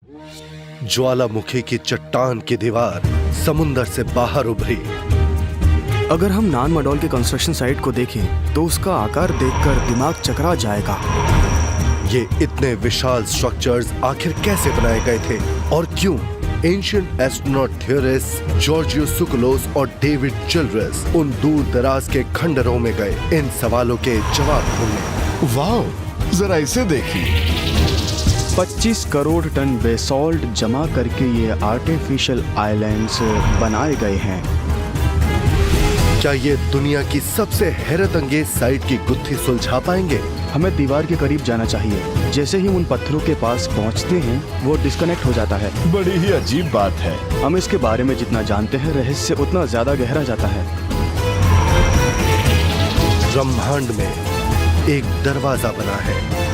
ज्वालामुखी की चट्टान की दीवार समुंदर से बाहर उभरी। अगर हम नान मडौल के कंस्ट्रक्शन साइट को देखें तो उसका आकार देखकर दिमाग चकरा जाएगा। ये इतने विशाल स्ट्रक्चर्स आखिर कैसे बनाए गए थे और क्यों? एंशिएंट एस्ट्रोनॉट थियोरिस्ट जॉर्जियो सुकलोस और डेविड चिल्ड्रेस उन दूर दराज के खंडरों में गए इन सवालों के जवाब ढूंढने। वाह, जरा इसे देखिए। 25 करोड़ टन बेसॉल्ट जमा करके ये आर्टिफिशियल आइलैंड्स बनाए गए हैं। क्या ये दुनिया की सबसे हैरत अंगेज साइट की गुत्थी सुलझा पाएंगे? हमें दीवार के करीब जाना चाहिए। जैसे ही उन पत्थरों के पास पहुंचते हैं वो डिस्कनेक्ट हो जाता है। बड़ी ही अजीब बात है। हम इसके बारे में जितना जानते हैं रहस्य उतना ज्यादा गहरा जाता है। ब्रह्मांड में एक दरवाजा बना है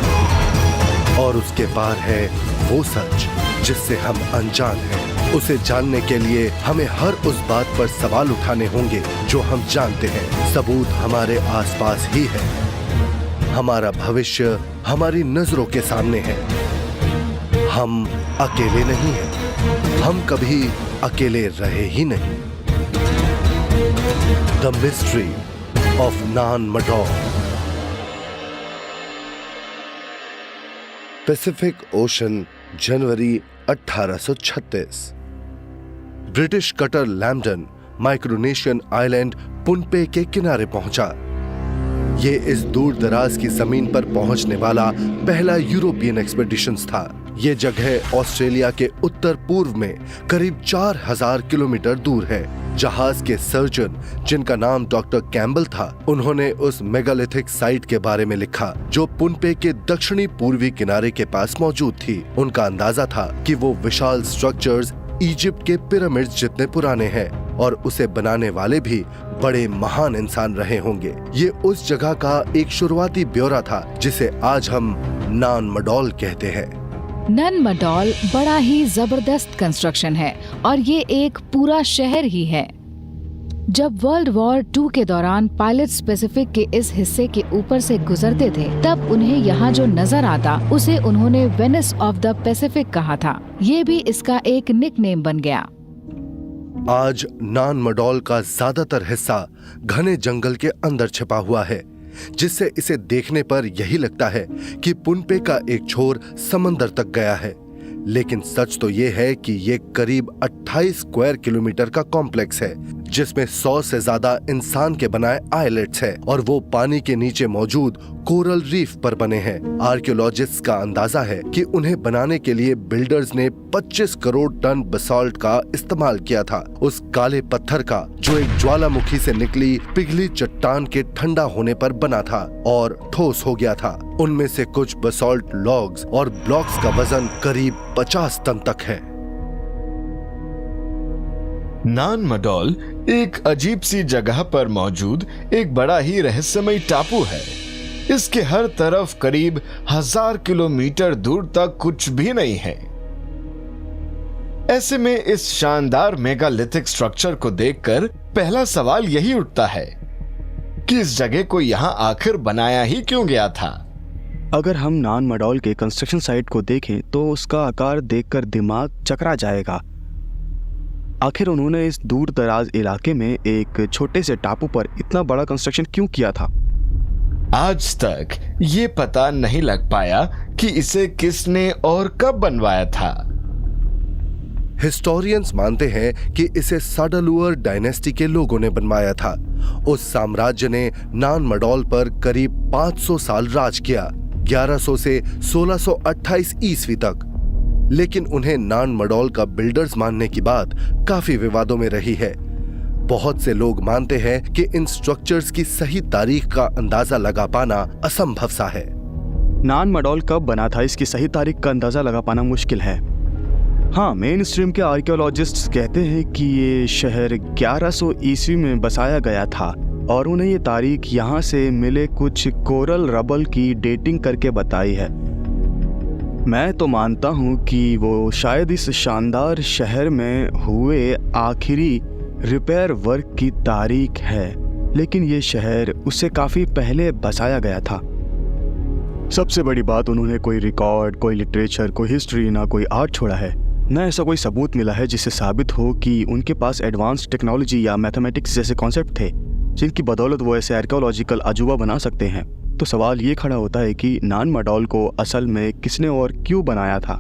और उसके पार है वो सच जिससे हम अनजान हैं। उसे जानने के लिए हमें हर उस बात पर सवाल उठाने होंगे जो हम जानते हैं। सबूत हमारे आसपास ही है। हमारा भविष्य हमारी नजरों के सामने है। हम अकेले नहीं हैं। हम कभी अकेले रहे ही नहीं। The mystery of Nan Madol. Pacific Ocean, January 1836। British cutter Lambton Micronesian island Pohnpei के किनारे पहुंचा। ये इस दूर दराज की जमीन पर पहुंचने वाला पहला यूरोपियन एक्सपेडिशंस था। ये जगह ऑस्ट्रेलिया के उत्तर पूर्व में करीब 4000 किलोमीटर दूर है। जहाज के सर्जन जिनका नाम डॉक्टर कैम्बल था, उन्होंने उस मेगालिथिक साइट के बारे में लिखा जो पुनपे के दक्षिणी पूर्वी किनारे के पास मौजूद थी। उनका अंदाजा था कि वो विशाल स्ट्रक्चर्स इजिप्ट के पिरामिड्स जितने पुराने हैं और उसे बनाने वाले भी बड़े महान इंसान रहे होंगे। ये उस जगह का एक शुरुआती ब्यौरा था जिसे आज हम नान मडौल कहते हैं। नान मडौल बड़ा ही जबरदस्त कंस्ट्रक्शन है और ये एक पूरा शहर ही है। जब वर्ल्ड वॉर 2 के दौरान पायलट पैसिफिक के इस हिस्से के ऊपर से गुजरते थे तब उन्हें यहाँ जो नजर आता उसे उन्होंने वेनिस ऑफ द पैसिफिक कहा था। ये भी इसका एक निकनेम बन गया। आज नान मडौल का ज्यादातर हिस्सा घने जंगल के अंदर छिपा हुआ है, जिससे इसे देखने पर यही लगता है कि पुनपे का एक छोर समंदर तक गया है। लेकिन सच तो ये है कि ये करीब 28 स्क्वायर किलोमीटर का कॉम्प्लेक्स है जिसमें 100 से ज्यादा इंसान के बनाए आइलैंड्स हैं और वो पानी के नीचे मौजूद कोरल रीफ पर बने हैं। आर्कियोलॉजिस्ट्स का अंदाजा है कि उन्हें बनाने के लिए बिल्डर्स ने 25 करोड़ टन बसाल्ट का इस्तेमाल किया था, उस काले पत्थर का जो एक ज्वालामुखी से निकली पिघली चट्टान के ठंडा होने पर बना था और ठोस हो गया था। उनमें से कुछ बसाल्ट लॉग्स और ब्लॉक्स का वजन करीब 50 टन तक है। नान मडौल एक अजीब सी जगह पर मौजूद एक बड़ा ही रहस्यमय टापू है। इसके हर तरफ करीब 1000 किलोमीटर दूर तक कुछ भी नहीं है। ऐसे में इस शानदार मेगालिथिक स्ट्रक्चर को देखकर पहला सवाल यही उठता है कि इस जगह को यहाँ आखिर बनाया ही क्यों गया था। अगर हम नान मडौल के कंस्ट्रक्शन साइट को देखें तो उसका आकार देखकर दिमाग चकरा जाएगा। आखिर उन्होंने इस दूर दराज इलाके में एक छोटे से टापू पर इतना बड़ा कंस्ट्रक्शन क्यों किया था? आज तक ये पता नहीं लग पाया कि इसे किसने और कब बनवाया था। हिस्टोरियंस मानते हैं कि इसे साडालुअर डायनेस्टी के लोगों ने बनवाया था। उस साम्राज्य ने नान मडौल पर करीब 500 साल राज किया, 1100 से 1628 ईस्वी तक। लेकिन उन्हें नान मडौल का बिल्डर्स मानने की बात काफी विवादों में रही है। बहुत से लोग मानते हैं कि इन स्ट्रक्चर्स की सही तारीख का अंदाजा लगा पाना असंभव सा है। नान मडौल कब बना था इसकी सही तारीख का अंदाजा लगा पाना मुश्किल है। हाँ, मेन स्ट्रीम के आर्कियोलॉजिस्ट्स कहते हैं कि ये शहर 1100 ईस्वी में बसाया गया था और उन्हें ये तारीख यहाँ से मिले कुछ कोरल रबल की डेटिंग करके बताई है। मैं तो मानता हूँ कि वो शायद इस शानदार शहर में हुए आखिरी रिपेयर वर्क की तारीख है, लेकिन ये शहर उससे काफी पहले बसाया गया था। सबसे बड़ी बात, उन्होंने कोई रिकॉर्ड, कोई लिटरेचर, कोई हिस्ट्री, ना कोई आर्ट छोड़ा है, न ऐसा कोई सबूत मिला है जिससे साबित हो कि उनके पास एडवांस्ड टेक्नोलॉजी या मैथमेटिक्स जैसे कॉन्सेप्ट थे जिनकी बदौलत वो ऐसे आर्कियोलॉजिकल अजूबा बना सकते हैं। तो सवाल ये खड़ा होता है कि नान मडौल को असल में किसने और क्यों बनाया था।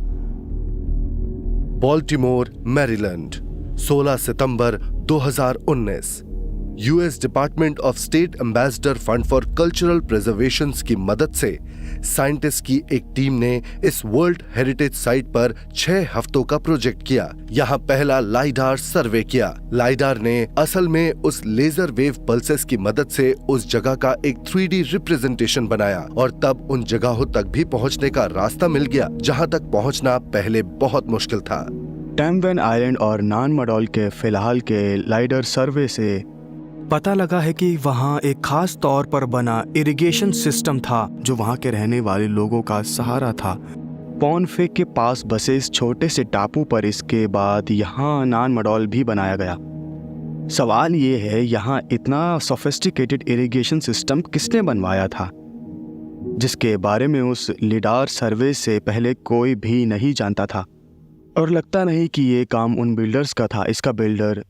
Baltimore, Maryland, 16 September 2019। US department of state ambassador fund for cultural preservation की मदद से साइंटिस्ट की एक टीम ने इस वर्ल्ड हेरिटेज साइट पर 6 हफ्तों का प्रोजेक्ट किया। यहाँ पहला लाइडार सर्वे किया। लाइडार ने असल में उस लेजर वेव पल्सेस की मदद से उस जगह का एक 3D रिप्रेजेंटेशन बनाया और तब उन जगहों तक भी पहुँचने का रास्ता मिल गया जहाँ तक पहुँचना पहले बहुत मुश्किल था। टैम्बेन आइलैंड और नान मडौल के फिलहाल के लाइडर सर्वे से पता लगा है कि वहाँ एक खास तौर पर बना इरिगेशन सिस्टम था जो वहाँ के रहने वाले लोगों का सहारा था। पॉनफे के पास बसे इस छोटे से टापू पर इसके बाद यहाँ नान मडौल भी बनाया गया। सवाल ये है, यहाँ इतना सोफिस्टिकेटेड इरिगेशन सिस्टम किसने बनवाया था जिसके बारे में उस लिडार सर्वे से पहले कोई भी नहीं जानता था। और लगता नहीं कि ये काम उन बिल्डर्स का था। इसका बिल्डर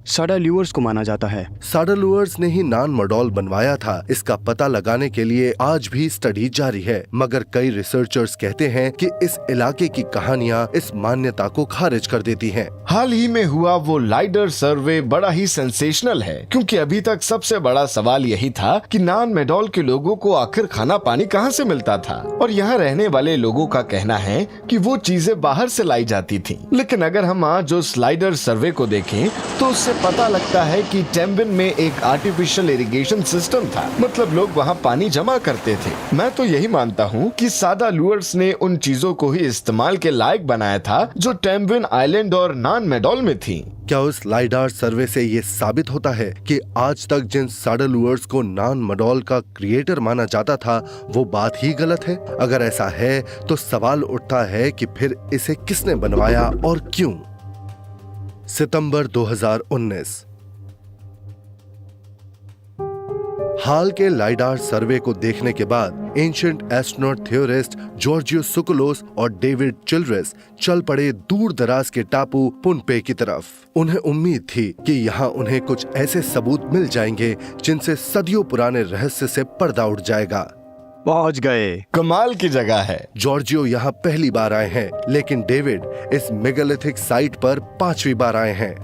साडा ल्यूअर्स को माना जाता है। साडा ल्यूअर्स ने ही नान मडौल बनवाया था। इसका पता लगाने के लिए आज भी स्टडी जारी है, मगर कई रिसर्चर्स कहते हैं कि इस इलाके की कहानियां इस मान्यता को खारिज कर देती हैं। हाल ही में हुआ वो लाइडर सर्वे बड़ा ही सेंसेशनल है, क्योंकि अभी तक सबसे बड़ा सवाल यही था कि नान मडौल के लोगों को आखिर खाना पानी कहां से मिलता था। और यहाँ रहने वाले लोगों का कहना है कि वो चीजें बाहर से लाई जाती थी। लेकिन अगर हम आज उस लाइडर सर्वे को देखें तो उससे पता लगता है कि टैम्बेन में एक आर्टिफिशियल इरिगेशन सिस्टम था, मतलब लोग वहाँ पानी जमा करते थे। मैं तो यही मानता हूँ कि साडा ल्यूअर्स ने उन चीजों को ही इस्तेमाल के लायक बनाया था जो टैम्बेन आइलैंड और नान मडौल में थी। क्या उस लाइडार सर्वे से ये साबित होता है कि आज तक जिन साडा ल्यूअर्स को नान मडौल का क्रिएटर माना जाता था वो बात ही गलत है? अगर ऐसा है तो सवाल उठता है कि फिर इसे किसने बनवाया और क्यों। सितंबर 2019। हाल के लाइडार सर्वे को देखने के बाद एंशिएंट एस्ट्रोनॉट थ्योरिस्ट जॉर्जियो सुकुलोस और डेविड चिल्ड्रेस चल पड़े दूर दराज के टापू पुनपे की तरफ। उन्हें उम्मीद थी कि यहाँ उन्हें कुछ ऐसे सबूत मिल जाएंगे जिनसे सदियों पुराने रहस्य से पर्दा उठ जाएगा। पहुंच गए। कमाल की जगह है। जॉर्जियो यहाँ पहली बार आए हैं, लेकिन डेविड इस मेगालिथिक साइट पर 5वीं बार आए हैं।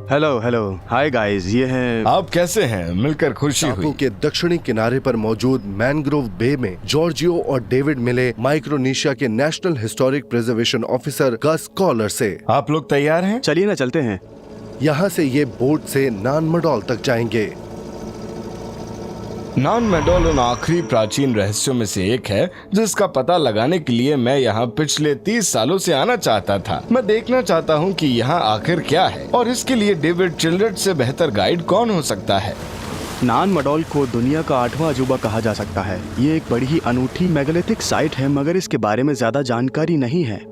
हेलो हाय गाइस, ये हैं। आप कैसे हैं? मिलकर खुशी हुई। टापू के दक्षिणी किनारे पर मौजूद मैनग्रोव बे में जॉर्जियो और डेविड मिले माइक्रोनेशिया के नेशनल हिस्टोरिक प्रिजर्वेशन ऑफिसर गस कॉलर से। आप लोग तैयार हैं? चलिए ना, चलते हैं। यहाँ से ये बोट से नान मडौल तक जाएंगे। नान मडौल उन आखिरी प्राचीन रहस्यों में से एक है जिसका पता लगाने के लिए मैं यहाँ पिछले 30 सालों से आना चाहता था। मैं देखना चाहता हूँ कि यहाँ आखिर क्या है, और इसके लिए डेविड चिल्ड्रेस से बेहतर गाइड कौन हो सकता है। नान मडौल को दुनिया का 8वां अजूबा कहा जा सकता है। ये एक बड़ी ही अनूठी मेगालिथिक साइट है, मगर इसके बारे में ज्यादा जानकारी नहीं है।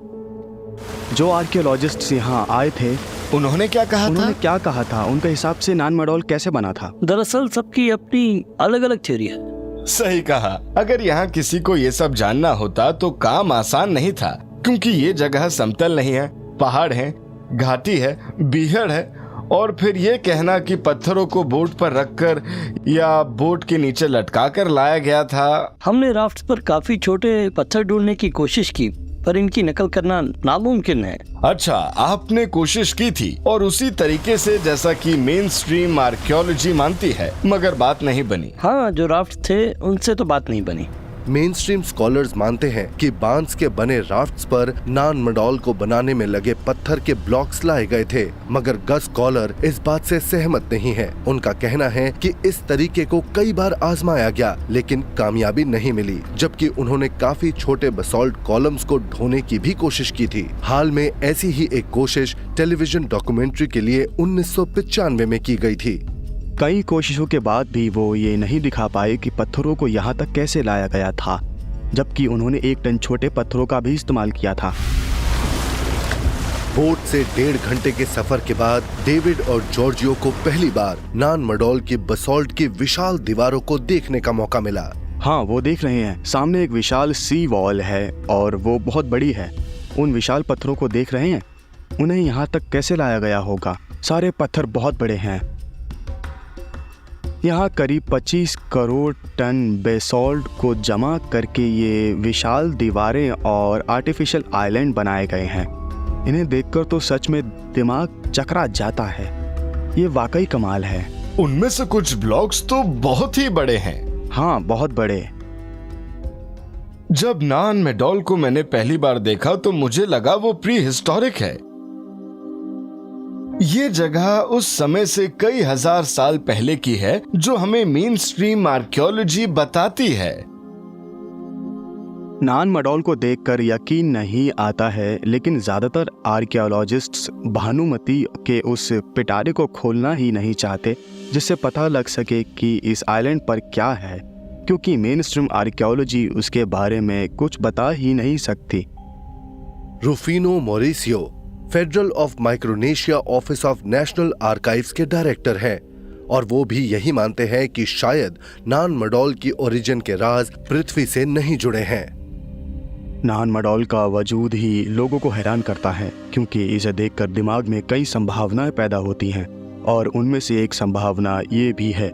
जो आर्कियोलॉजिस्ट्स यहाँ आए थे उन्होंने क्या कहा था? उनके हिसाब से नान मडौल कैसे बना था? दरअसल सबकी अपनी अलग अलग थ्योरी है। सही कहा। अगर यहाँ किसी को ये सब जानना होता तो काम आसान नहीं था, क्योंकि ये जगह समतल नहीं है, पहाड़ है, घाटी है, बीहड़ है, और फिर ये कहना कि पत्थरों को बोट पर रखकर या बोट के नीचे लटका कर लाया गया था। हमने राफ्ट पर काफी छोटे पत्थर ढूंढने की कोशिश की, पर इनकी नकल करना नामुमकिन है। अच्छा, आपने कोशिश की थी, और उसी तरीके से जैसा कि मेन स्ट्रीम आर्कियोलॉजी मानती है, मगर बात नहीं बनी। हाँ, जो राफ्ट थे उनसे तो बात नहीं बनी। मेन स्ट्रीम स्कॉलर्स मानते हैं कि बांस के बने राफ्ट्स पर नान मडौल को बनाने में लगे पत्थर के ब्लॉक्स लाए गए थे, मगर गस कॉलर इस बात से सहमत नहीं है। उनका कहना है कि इस तरीके को कई बार आजमाया गया, लेकिन कामयाबी नहीं मिली, जबकि उन्होंने काफी छोटे बसॉल्ट कॉलम्स को ढोने की भी कोशिश की थी। हाल में ऐसी ही एक कोशिश टेलीविजन डॉक्यूमेंट्री के लिए 1995 में की गई थी। कई कोशिशों के बाद भी वो ये नहीं दिखा पाए कि पत्थरों को यहाँ तक कैसे लाया गया था, जबकि उन्होंने 1 टन छोटे पत्थरों का भी इस्तेमाल किया था। बोट से 1.5 घंटे के सफर के बाद डेविड और जॉर्जियो को पहली बार नान मडौल की बसॉल्ट की विशाल दीवारों को देखने का मौका मिला। हाँ, वो देख रहे हैं। सामने एक विशाल सी वॉल है और वो बहुत बड़ी है। उन विशाल पत्थरों को देख रहे हैं। उन्हें यहाँ तक कैसे लाया गया होगा? सारे पत्थर बहुत बड़े हैं। यहाँ करीब 25 करोड़ टन बेसॉल्ट को जमा करके ये विशाल दीवारें और आर्टिफिशियल आइलैंड बनाए गए हैं। इन्हें देखकर तो सच में दिमाग चकरा जाता है। ये वाकई कमाल है। उनमें से कुछ ब्लॉक्स तो बहुत ही बड़े हैं। हाँ, बहुत बड़े। जब नान मेडोल को मैंने पहली बार देखा तो मुझे लगा वो प्री हिस्टोरिक है। ये जगह उस समय से कई हजार साल पहले की है जो हमें मेन स्ट्रीम आर्कियोलॉजी बताती है। नान मडोल को देखकर यकीन नहीं आता है, लेकिन ज्यादातर आर्कियोलॉजिस्ट्स भानुमति के उस पिटारे को खोलना ही नहीं चाहते जिससे पता लग सके कि इस आइलैंड पर क्या है, क्योंकि मेन स्ट्रीम आर्कियोलॉजी उसके बारे में कुछ बता ही नहीं सकती। Rufino Mauricio federal of Micronesia office of national archives के डायरेक्टर हैं और वो भी यही मानते हैं कि शायद नान मडोल की ओरिजिन के राज पृथ्वी से नहीं जुड़े हैं। नान मडोल का वजूद ही लोगों को हैरान करता है, क्योंकि इसे देखकर दिमाग में कई संभावनाएं पैदा होती हैं और उनमें से एक संभावना ये भी है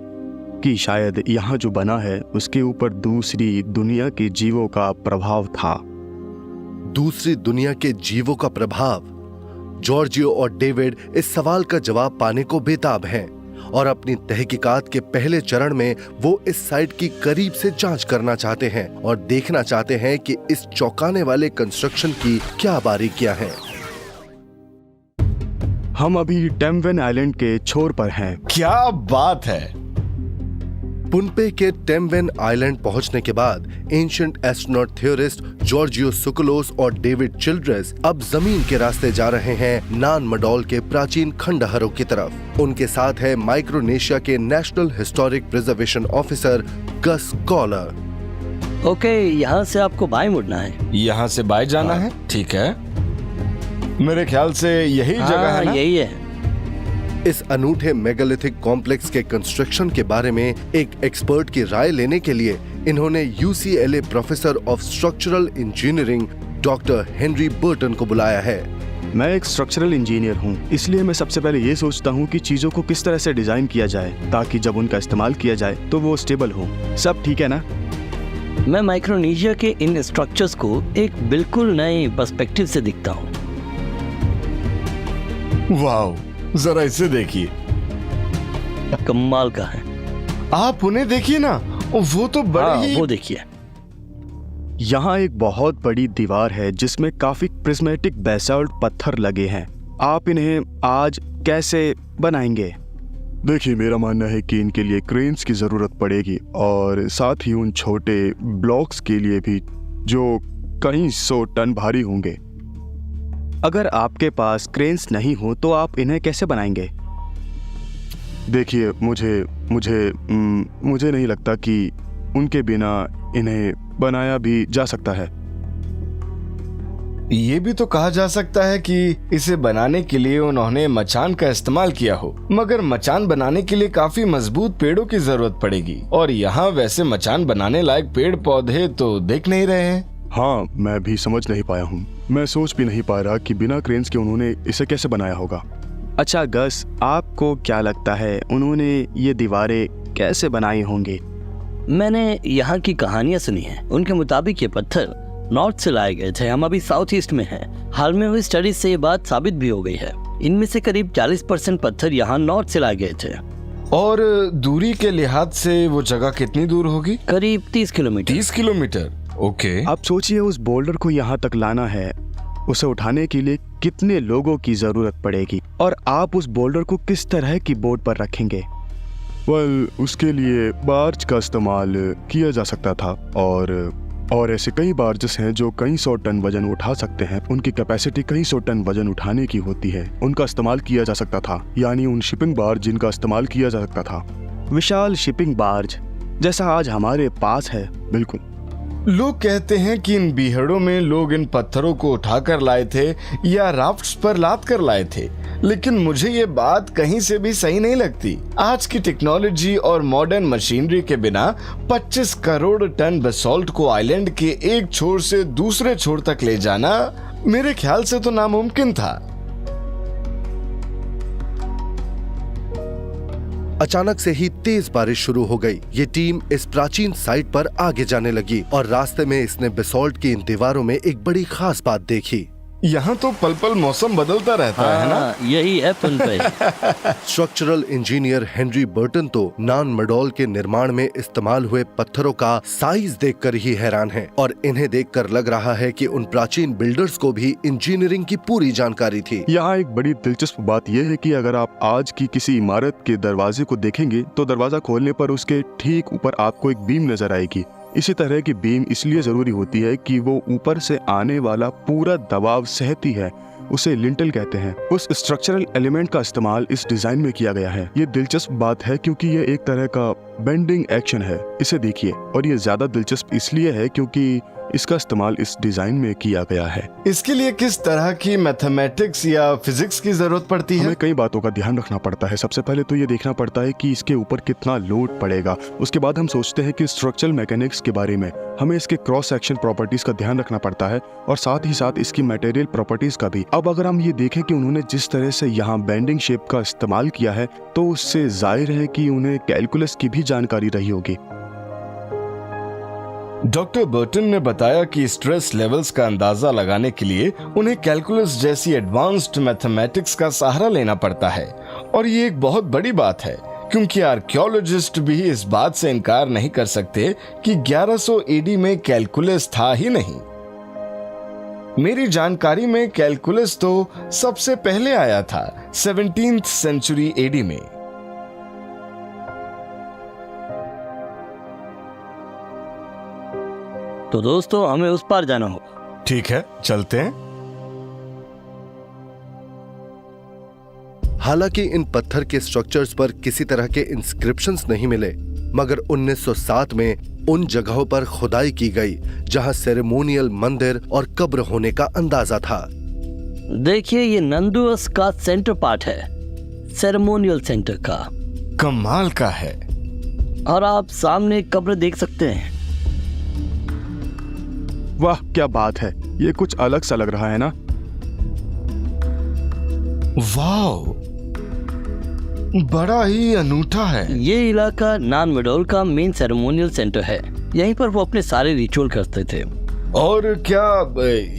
कि शायद यहाँ जो बना है उसके ऊपर दूसरी दुनिया के जीवों का प्रभाव था। दूसरी दुनिया के जीवों का प्रभाव? जॉर्जियो और डेविड इस सवाल का जवाब पाने को बेताब हैं और अपनी तहकीकात के पहले चरण में वो इस साइट की करीब से जांच करना चाहते हैं और देखना चाहते हैं कि इस चौंकाने वाले कंस्ट्रक्शन की क्या बारीकियां हैं। हम अभी टेम्वेन आइलैंड के छोर पर हैं। क्या बात है। पुनपे के टेम्वेन आइलैंड पहुंचने के बाद एंशिएंट एस्ट्रोनॉट थ्योरिस्ट जॉर्जियो सुकलोस और डेविड चिल्ड्रेस अब जमीन के रास्ते जा रहे हैं नान मडोल के प्राचीन खंडहरों की तरफ। उनके साथ है माइक्रोनेशिया के नेशनल हिस्टोरिक प्रिजर्वेशन ऑफिसर गस कॉलर। ओके, यहाँ से आपको बाएं मुड़ना है। यहाँ से बाएं जाना है? ठीक है, मेरे ख्याल से यही जगह है ना? यही है। इस अनूठे मेगालिथिक कॉम्प्लेक्स के कंस्ट्रक्शन के बारे में एक एक्सपर्ट की राय लेने के लिए इन्होंने UCLA professor of structural engineering doctor Henry Burton को बुलाया है। मैं एक स्ट्रक्चरल इंजीनियर हूँ, इसलिए मैं सबसे पहले ये सोचता हूँ कि चीजों को किस तरह से डिजाइन किया जाए ताकि जब उनका इस्तेमाल किया जाए तो वो स्टेबल हो। सब ठीक है ना? मैं माइक्रोनेशिया के इन स्ट्रक्चर्स को एक बिल्कुल नए पर्सपेक्टिव से दिखता हूँ। वाह, जरा इसे देखिए, कमाल का है। आप उन्हें देखिए ना, वो तो बड़े ही। वो देखिए, यहाँ एक बहुत बड़ी दीवार है जिसमें काफी प्रिज्मेटिक बेसाल्ट पत्थर लगे हैं। आप इन्हें आज कैसे बनाएंगे? देखिए, मेरा मानना है कि इनके लिए क्रेन्स की जरूरत पड़ेगी और साथ ही उन छोटे ब्लॉक्स के लिए भी जो कई 100 टन भारी होंगे। अगर आपके पास क्रेन्स नहीं हो तो आप इन्हें कैसे बनाएंगे? देखिए, मुझे नहीं लगता कि उनके बिना इन्हें बनाया भी जा सकता है। ये भी तो कहा जा सकता है कि इसे बनाने के लिए उन्होंने मचान का इस्तेमाल किया हो, मगर मचान बनाने के लिए काफी मजबूत पेड़ों की जरूरत पड़ेगी और यहाँ वैसे मचान बनाने लायक पेड़ पौधे तो देख नहीं रहे हैं। हाँ, मैं भी समझ नहीं पाया हूँ। मैं सोच भी नहीं पा रहा कि बिना क्रेन्स के उन्होंने इसे कैसे बनाया होगा। अच्छा गस, आपको क्या लगता है उन्होंने ये दीवारें कैसे बनाई होंगी? मैंने यहाँ की कहानियाँ सुनी हैं। उनके मुताबिक ये पत्थर नॉर्थ से लाए गए थे। हम अभी साउथ ईस्ट में हैं। हाल में हुई स्टडीज से ये बात साबित भी हो गई है। इनमें से करीब 40% पत्थर यहाँ नॉर्थ से लाए गए थे। और दूरी के लिहाज से वो जगह कितनी दूर होगी? करीब 30 किलोमीटर। 30 kilometre, okay. आप सोचिए, उस बोल्डर को यहाँ तक लाना है, उसे उठाने के लिए कितने लोगों की जरूरत पड़ेगी और आप उस बोल्डर को किस तरह की बोट पर रखेंगे? उसके लिए बार्ज का इस्तेमाल किया जा सकता था और ऐसे कई बार्जेस हैं जो कई 100 टन वजन उठा सकते हैं। उनकी कैपेसिटी कई 100 टन वजन उठाने की होती है। उनका इस्तेमाल किया जा सकता था, यानी उन शिपिंग बार्ज जिनका इस्तेमाल किया जा सकता था। विशाल शिपिंग बार्ज जैसा आज हमारे पास है। बिल्कुल। लोग कहते हैं कि इन बीहड़ों में लोग इन पत्थरों को उठाकर लाए थे या राफ्ट्स पर लाद कर लाए थे, लेकिन मुझे ये बात कहीं से भी सही नहीं लगती। आज की टेक्नोलॉजी और मॉडर्न मशीनरी के बिना 25 करोड़ टन बेसॉल्ट को आइलैंड के एक छोर से दूसरे छोर तक ले जाना मेरे ख्याल से तो नामुमकिन था। अचानक से ही तेज बारिश शुरू हो गई। ये टीम इस प्राचीन साइट पर आगे जाने लगी और रास्ते में इसने बेसॉल्ट की इन दीवारों में एक बड़ी खास बात देखी। यहाँ तो पल पल मौसम बदलता रहता है ना? यही है पुनपे। स्ट्रक्चरल इंजीनियर हेनरी बर्टन तो नान मडोल के निर्माण में इस्तेमाल हुए पत्थरों का साइज देखकर ही हैरान हैं और इन्हें देखकर लग रहा है कि उन प्राचीन बिल्डर्स को भी इंजीनियरिंग की पूरी जानकारी थी। यहाँ एक बड़ी दिलचस्प बात यह है कि अगर आप आज की किसी इमारत के दरवाजे को देखेंगे तो दरवाजा खोलने पर उसके ठीक ऊपर आपको एक बीम नजर आएगी। इसी तरह की बीम इसलिए जरूरी होती है कि वो ऊपर से आने वाला पूरा दबाव सहती है, उसे लिंटल कहते हैं। उस स्ट्रक्चरल एलिमेंट का इस्तेमाल इस डिजाइन में किया गया है। ये दिलचस्प बात है क्योंकि ये एक तरह का बेंडिंग एक्शन है। इसे देखिए, और ये ज्यादा दिलचस्प इसलिए है क्योंकि इसका इस्तेमाल इस डिजाइन में किया गया है। इसके लिए किस तरह की मैथमेटिक्स या फिजिक्स की जरूरत पड़ती है? हमें कई बातों का ध्यान रखना पड़ता है। सबसे पहले तो ये देखना पड़ता है कि इसके ऊपर कितना लोड पड़ेगा। उसके बाद हम सोचते हैं कि स्ट्रक्चरल मैकेनिक्स के बारे में। हमें इसके क्रॉस सेक्शन प्रॉपर्टीज का ध्यान रखना पड़ता है और साथ ही साथ इसकी मटेरियल प्रॉपर्टीज का भी। अब अगर हम ये देखें कि उन्होंने जिस तरह से यहाँ बेंडिंग शेप का इस्तेमाल किया है तो उससे जाहिर है कि उन्हें कैलकुलस की भी जानकारी रही होगी। डॉक्टर बर्टन ने बताया कि स्ट्रेस लेवल्स का अंदाजा लगाने के लिए उन्हें कैलकुलस जैसी एडवांस्ड मैथमेटिक्स का सहारा लेना पड़ता है और ये एक बहुत बड़ी बात है क्योंकि आर्कियोलॉजिस्ट भी इस बात से इनकार नहीं कर सकते कि 1100 एडी में कैलकुलस था ही नहीं। मेरी जानकारी में कैलकुलस तो सबसे पहले आया था 17th सेंचुरी एडी में। तो दोस्तों हमें उस पार जाना होगा। ठीक है, चलते हैं। हालांकि इन पत्थर के स्ट्रक्चर्स पर किसी तरह के इंस्क्रिप्शंस नहीं मिले, मगर 1907 में उन जगहों पर खुदाई की गई जहां सेरेमोनियल मंदिर और कब्र होने का अंदाजा था। देखिए, ये नंदुअस का सेंटर पार्ट है, सेरेमोनियल सेंटर का। कमाल का है। और आप सामने एक कब्र देख सकते हैं। वाह, क्या बात है। ये कुछ अलग सा लग रहा है ना? वाह, बड़ा ही अनूठा है। ये इलाका नान मडोल का मेन सेरेमोनियल सेंटर है। यहीं पर वो अपने सारे रिचुअल करते थे। और क्या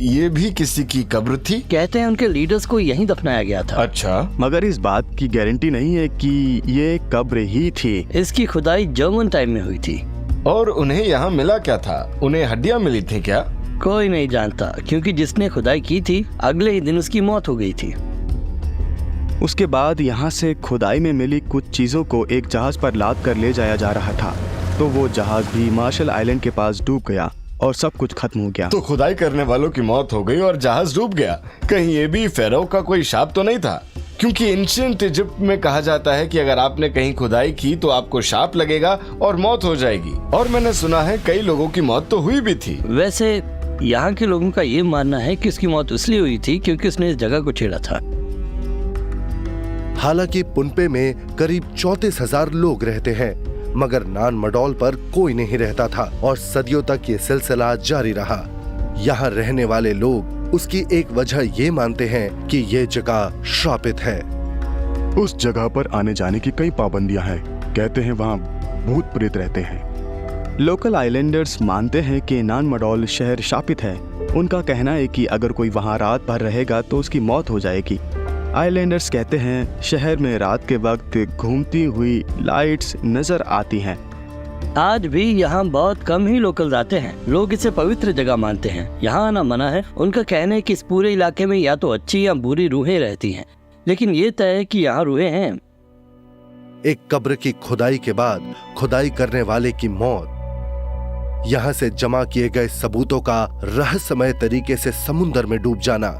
ये भी किसी की कब्र थी? कहते हैं उनके लीडर्स को यहीं दफनाया गया था। अच्छा, मगर इस बात की गारंटी नहीं है कि ये कब्र ही थी। इसकी खुदाई जर्मन टाइम में हुई थी। और उन्हें यहाँ मिला क्या था? उन्हें हड्डियाँ मिली थी क्या? कोई नहीं जानता क्योंकि जिसने खुदाई की थी अगले ही दिन उसकी मौत हो गई थी। उसके बाद यहाँ से खुदाई में मिली कुछ चीजों को एक जहाज पर लाद कर ले जाया जा रहा था, तो वो जहाज भी मार्शल आइलैंड के पास डूब गया और सब कुछ खत्म हो गया। तो खुदाई करने वालों की मौत हो गई और जहाज डूब गया। कहीं ये भी फेरो का कोई शाप तो नहीं था? क्योंकि एंशिएंट इजिप्ट में कहा जाता है कि अगर आपने कहीं खुदाई की तो आपको शाप लगेगा और मौत हो जाएगी। और मैंने सुना है कई लोगों की मौत तो हुई भी थी। वैसे यहाँ के लोगों का ये मानना है कि उसकी मौत इसलिए हुई थी क्योंकि उसने इस जगह को छेड़ा था। हालांकि पुनपे में करीब 34,000 लोग रहते हैं, मगर नान मडोल पर कोई नहीं रहता था और सदियों तक ये सिलसिला जारी रहा। यहाँ रहने वाले लोग उसकी एक वजह ये मानते हैं कि ये जगह श्रापित है। उस जगह पर आने जाने की कई पाबंदियां हैं। कहते हैं वहाँ भूत प्रेत रहते हैं। लोकल आइलैंडर्स मानते हैं कि नान मडोल शहर शापित है। उनका कहना है कि अगर कोई वहाँ रात भर रहेगा तो उसकी मौत हो जाएगी। आइलैंडर्स कहते हैं शहर में रात के वक्त घूमती हुई लाइट्स नजर आती हैं। आज भी यहाँ बहुत कम ही लोकल आते हैं। लोग इसे पवित्र जगह मानते हैं। यहाँ आना मना है। उनका कहना है कि इस पूरे इलाके में या तो अच्छी या बुरी रूहें रहती हैं, लेकिन ये तय है कि यहाँ रूहें हैं। एक कब्र की खुदाई के बाद खुदाई करने वाले की मौत, यहाँ से जमा किए गए सबूतों का रहस्यमय तरीके से समुद्र में डूब जाना।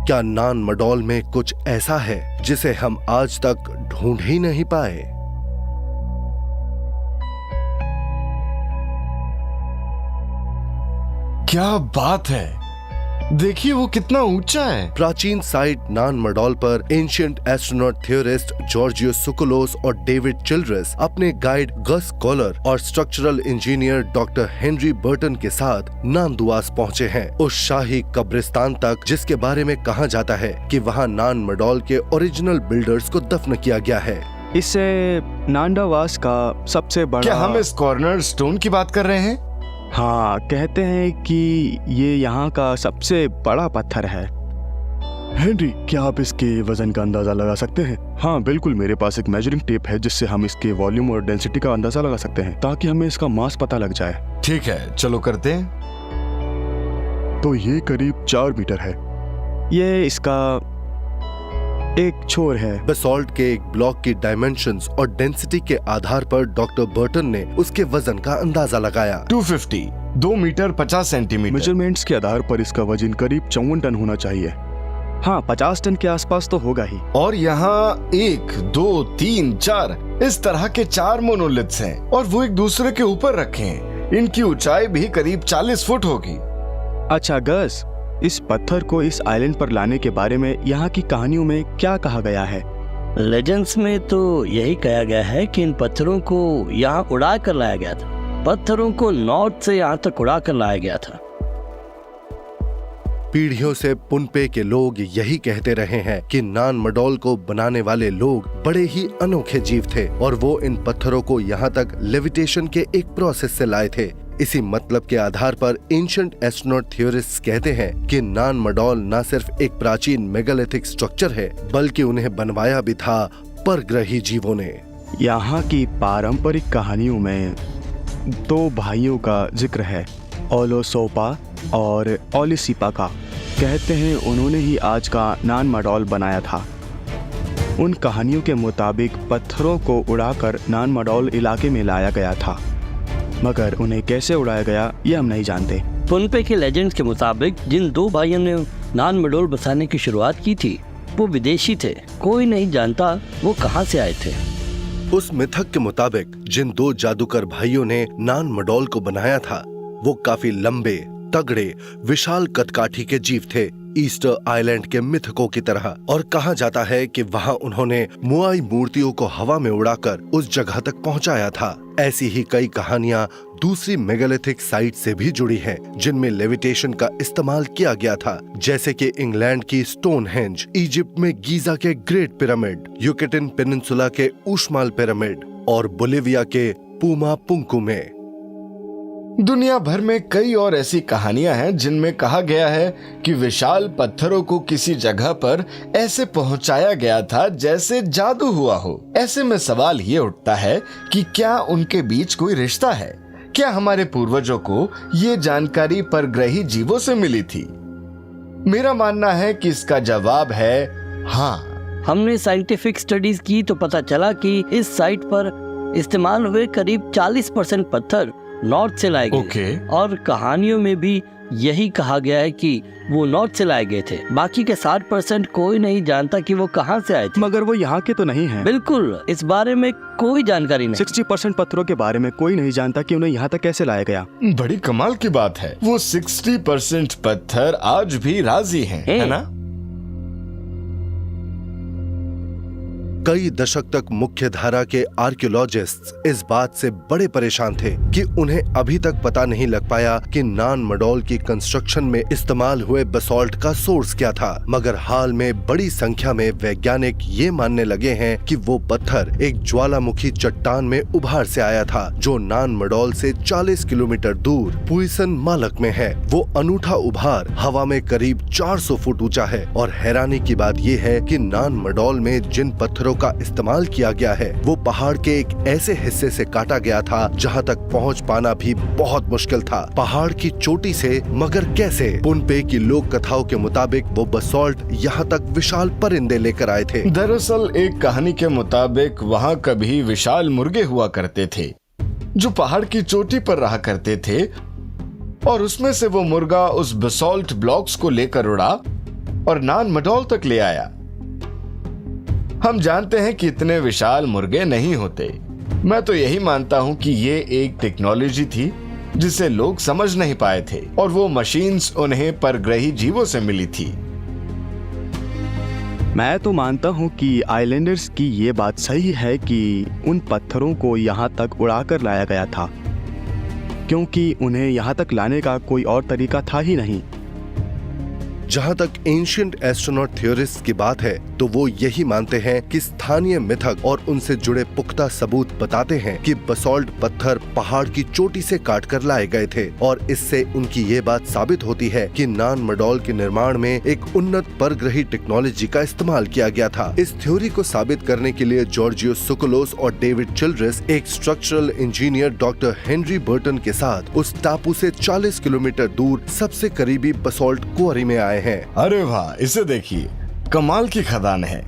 क्या नान मडोल में कुछ ऐसा है जिसे हम आज तक ढूंढ ही नहीं पाए? क्या बात है। देखिए वो कितना ऊंचा है। प्राचीन साइट नान मडोल पर एंशिएंट एस्ट्रोनॉट थियोरिस्ट जॉर्जियो सुकुलोस और डेविड चिल्ड्रेस अपने गाइड गस कॉलर और structural engineer doctor Henry Burton के साथ नांदुआस पहुंचे हैं, उस शाही कब्रिस्तान तक जिसके बारे में कहा जाता है कि वहां नान मडोल के ओरिजिनल बिल्डर्स को दफन किया गया है। इससे नांदावास का सबसे बड़ा। क्या हम इस कॉर्नर स्टोन की बात कर रहे हैं? हाँ, कहते हैं कि ये यहाँ का सबसे बड़ा पत्थर है। हेनरी, क्या आप इसके वजन का अंदाजा लगा सकते हैं? हाँ बिल्कुल, मेरे पास एक मेजरिंग टेप है जिससे हम इसके वॉल्यूम और डेंसिटी का अंदाजा लगा सकते हैं ताकि हमें इसका मास पता लग जाए। ठीक है, चलो करते हैं। तो ये करीब 4 मीटर है। ये इसका एक छोर है। बेसॉल्ट के एक ब्लॉक की डायमेंशंस और डेंसिटी के आधार पर डॉक्टर बर्टन ने उसके वजन का अंदाजा लगाया। 250, 2 मीटर 50 सेंटीमीटर। मेजरमेंट्स के आधार पर इसका वजन करीब 54 टन होना चाहिए। हाँ, 50 टन के आसपास तो होगा ही। और यहाँ 1, 2, 3, 4 इस तरह के 4 मोनोलिथ्स हैं और वो एक दूसरे के ऊपर रखे हैं। इनकी ऊंचाई भी करीब 40 फुट होगी। अच्छा गस, इस पत्थर को इस आइलैंड पर लाने के बारे में यहाँ की कहानियों में क्या कहा गया है? लेजेंड्स में तो यही कहा गया है कि इन पत्थरों को यहाँ उड़ा कर लाया गया था। पत्थरों को नॉर्थ से यहाँ तक उड़ा कर लाया गया था। पीढ़ियों से पुनपे के लोग यही कहते रहे हैं कि नान मडोल को बनाने वाले लोग बड़े ही अनोखे जीव थे और वो इन पत्थरों को यहाँ तक लेविटेशन के एक प्रोसेस से लाए थे। इसी मतलब के आधार पर एंशिएंट एस्ट्रोनॉट थियोरिस्ट्स कहते हैं कि नान मडोल न सिर्फ एक प्राचीन मेगालिथिक स्ट्रक्चर है बल्कि उन्हें बनवाया भी था परग्रही जीवों ने। यहाँ की पारंपरिक कहानियों में 2 भाइयों का जिक्र है, ओलोसोपा और ओलिसिपा का। कहते हैं उन्होंने ही आज का नान मडोल बनाया था। उन कहानियों के मुताबिक पत्थरों को उड़ाकर नान मडोल इलाके में लाया गया था, मगर उन्हें कैसे उड़ाया गया ये हम नहीं जानते। पुनपे के लेजेंड्स के मुताबिक जिन 2 भाइयों ने नान मडोल बसाने की शुरुआत की थी वो विदेशी थे। कोई नहीं जानता वो कहां से आए थे। उस मिथक के मुताबिक जिन 2 जादूगर भाइयों ने नान मडोल को बनाया था वो काफी लंबे, तगड़े, विशाल कदकाठी के जीव थे, ईस्टर आइलैंड के मिथकों की तरह। और कहा जाता है कि वहां उन्होंने मुआई मूर्तियों को हवा में उड़ाकर उस जगह तक पहुंचाया था। ऐसी ही कई कहानियां दूसरी मेगालिथिक साइट से भी जुड़ी हैं, जिनमें लेविटेशन का इस्तेमाल किया गया था, जैसे कि इंग्लैंड की स्टोनहेंज, इजिप्ट में गीजा के ग्रेट पिरामिड, युकेटिन पेनिनसुला के ऊष्माल पिरामिड और बोलिविया के पुमा पुंकु में। दुनिया भर में कई और ऐसी कहानियां हैं जिनमें कहा गया है कि विशाल पत्थरों को किसी जगह पर ऐसे पहुंचाया गया था जैसे जादू हुआ हो। ऐसे में सवाल ये उठता है कि क्या उनके बीच कोई रिश्ता है? क्या हमारे पूर्वजों को ये जानकारी परग्रही जीवों से मिली थी? मेरा मानना है कि इसका जवाब है हाँ। हमने साइंटिफिक स्टडीज की तो पता चला कि इस साइट पर इस्तेमाल हुए करीब 40% पत्थर नॉर्थ से लाए गए और कहानियों में भी यही कहा गया है कि वो नॉर्थ से लाए गए थे। बाकी के 60% कोई नहीं जानता कि वो कहां से आए थे। मगर वो यहाँ के तो नहीं हैं। बिल्कुल, इस बारे में कोई जानकारी नहीं। 60% पत्थरों के बारे में कोई नहीं जानता कि उन्हें यहाँ तक कैसे लाया गया। बड़ी कमाल की बात है, वो 60% पत्थर आज भी राजी हैं, है ना? कई दशक तक मुख्य धारा के आर्कियोलॉजिस्ट्स इस बात से बड़े परेशान थे कि उन्हें अभी तक पता नहीं लग पाया कि नान मडोल की कंस्ट्रक्शन में इस्तेमाल हुए बेसॉल्ट का सोर्स क्या था। मगर हाल में बड़ी संख्या में वैज्ञानिक ये मानने लगे हैं कि वो पत्थर एक ज्वालामुखी चट्टान में उभार से आया था, जो नान मडोल से 40 किलोमीटर दूर पुइसन मालक में है। वो अनूठा उभार हवा में करीब 400 फुट ऊंचा है और हैरानी की बात ये है कि नान मडोल में जिन पत्थरों का इस्तेमाल किया गया है वो पहाड़ के एक ऐसे हिस्से से काटा गया था जहां तक पहुंच पाना भी बहुत मुश्किल था। पहाड़ की चोटी से, मगर कैसे? पुनपे की लोक कथाओं के मुताबिक वो बसॉल्ट यहां तक विशाल परिंदे लेकर आए थे। दरअसल एक कहानी के मुताबिक वहां कभी विशाल मुर्गे हुआ करते थे जो पहाड़ की चोटी पर रहा करते थे और उसमें से वो मुर्गा उस बसॉल्ट ब्लॉक्स को लेकर उड़ा और नान मडोल तक ले आया। हम जानते हैं कि इतने विशाल मुर्गे नहीं होते। मैं तो यही मानता हूं कि ये एक टेक्नोलॉजी थी जिसे लोग समझ नहीं पाए थे, और वो मशीन्स उन्हें परग्रही जीवों से मिली थी। मैं तो मानता हूँ कि आइलैंडर्स की ये बात सही है कि उन पत्थरों को यहाँ तक उड़ाकर लाया गया था, क्योंकि उन्हें यहाँ तक लाने का कोई और तरीका था ही नहीं। जहां तक एंशिएंट एस्ट्रोनॉट थ्योरिस्ट की बात है तो वो यही मानते हैं कि स्थानीय मिथक और उनसे जुड़े पुख्ता सबूत बताते हैं कि बसॉल्ट पत्थर पहाड़ की चोटी से काटकर लाए गए थे, और इससे उनकी ये बात साबित होती है कि नान मडोल के निर्माण में एक उन्नत परग्रही टेक्नोलॉजी का इस्तेमाल किया गया था। इस थ्योरी को साबित करने के लिए जॉर्जियो सुकोलोस और डेविड चिल्ड्रेस एक structural engineer doctor Henry Burton के साथ उस टापू से 40 किलोमीटर दूर सबसे करीबी बसॉल्ट क्वारी में आए हैं। अरे वाह, इसे देखिए, कमाल की खदान है।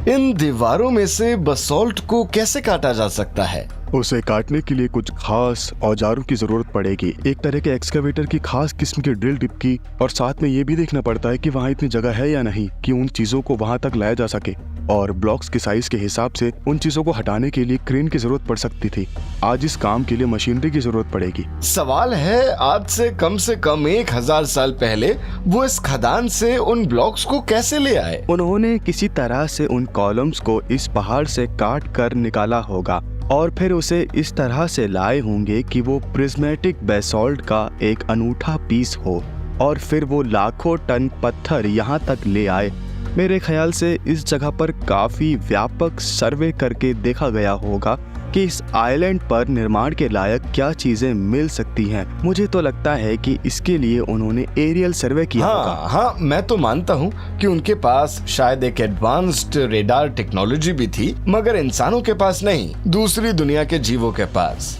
इन दीवारों में से बसॉल्ट को कैसे काटा जा सकता है? उसे काटने के लिए कुछ खास औजारों की जरूरत पड़ेगी, एक तरह के एक्सकेवेटर की खास किस्म की ड्रिल टिप की, और साथ में ये भी देखना पड़ता है कि वहाँ इतनी जगह है या नहीं कि उन चीजों को वहाँ तक लाया जा सके, और ब्लॉक्स के साइज के हिसाब से उन चीजों को हटाने के लिए क्रेन की जरूरत पड़ सकती थी। आज इस काम के लिए मशीनरी की जरूरत पड़ेगी। सवाल है, आज से कम 1000 साल पहले वो इस खदान से उन ब्लॉक्स को कैसे ले आए? उन्होंने किसी तरह से उन कॉलम्स को इस पहाड़ से काट कर निकाला होगा, और फिर उसे इस तरह से लाए होंगे कि वो प्रिज्मेटिक बेसॉल्ट का एक अनूठा पीस हो, और फिर वो लाखों टन पत्थर यहाँ तक ले आए। मेरे ख्याल से इस जगह पर काफी व्यापक सर्वे करके देखा गया होगा कि इस आइलैंड पर निर्माण के लायक क्या चीजें मिल सकती हैं। मुझे तो लगता है कि इसके लिए उन्होंने एरियल सर्वे किया होगा। हाँ, मैं तो मानता हूँ कि उनके पास शायद एक एडवांस्ड रेडार टेक्नोलॉजी भी थी, मगर इंसानों के पास नहीं, दूसरी दुनिया के जीवों के पास।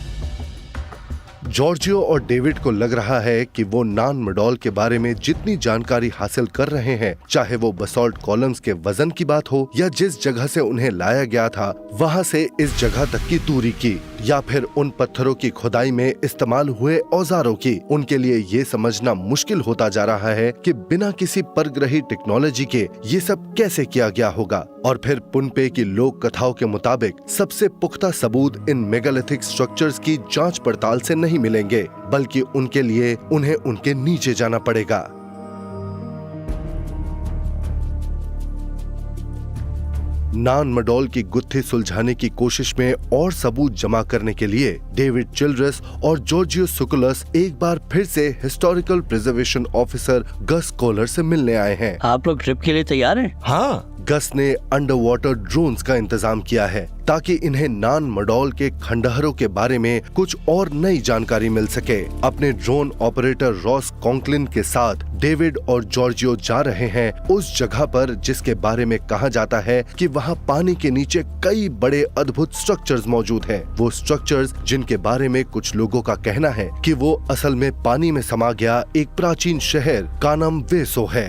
जॉर्जियो और डेविड को लग रहा है कि वो नान मडोल के बारे में जितनी जानकारी हासिल कर रहे हैं, चाहे वो बसॉल्ट कॉलम्स के वजन की बात हो या जिस जगह से उन्हें लाया गया था वहाँ से इस जगह तक की दूरी की, या फिर उन पत्थरों की खुदाई में इस्तेमाल हुए औजारों की, उनके लिए ये समझना मुश्किल होता जा रहा है कि बिना किसी परग्रही टेक्नोलॉजी के ये सब कैसे किया गया होगा। और फिर पुनपे की लोक कथाओं के मुताबिक सबसे पुख्ता सबूत इन मेगालिथिक स्ट्रक्चर्स की जांच पड़ताल से नहीं मिलेंगे, बल्कि उनके लिए उन्हें उनके नीचे जाना पड़ेगा। नान मडोल की गुत्थी सुलझाने की कोशिश में और सबूत जमा करने के लिए डेविड चिल्ड्रेस और जॉर्जियो सुकोलस एक बार फिर से हिस्टोरिकल प्रिजर्वेशन ऑफिसर गस कोलर से मिलने आए हैं। आप लोग ट्रिप के लिए तैयार हैं? हाँ, गस ने अंडर वाटर ड्रोन्स का इंतजाम किया है ताकि इन्हें नान मडोल के खंडहरों के बारे में कुछ और नई जानकारी मिल सके। अपने ड्रोन ऑपरेटर रॉस कॉन्कलिन के साथ डेविड और जॉर्जियो जा रहे हैं उस जगह पर जिसके बारे में कहा जाता है कि वहाँ पानी के नीचे कई बड़े अद्भुत स्ट्रक्चर्स मौजूद हैं। वो स्ट्रक्चर्स जिनके बारे में कुछ लोगों का कहना है कि वो असल में पानी में समा गया एक प्राचीन शहर कानम वेसो है।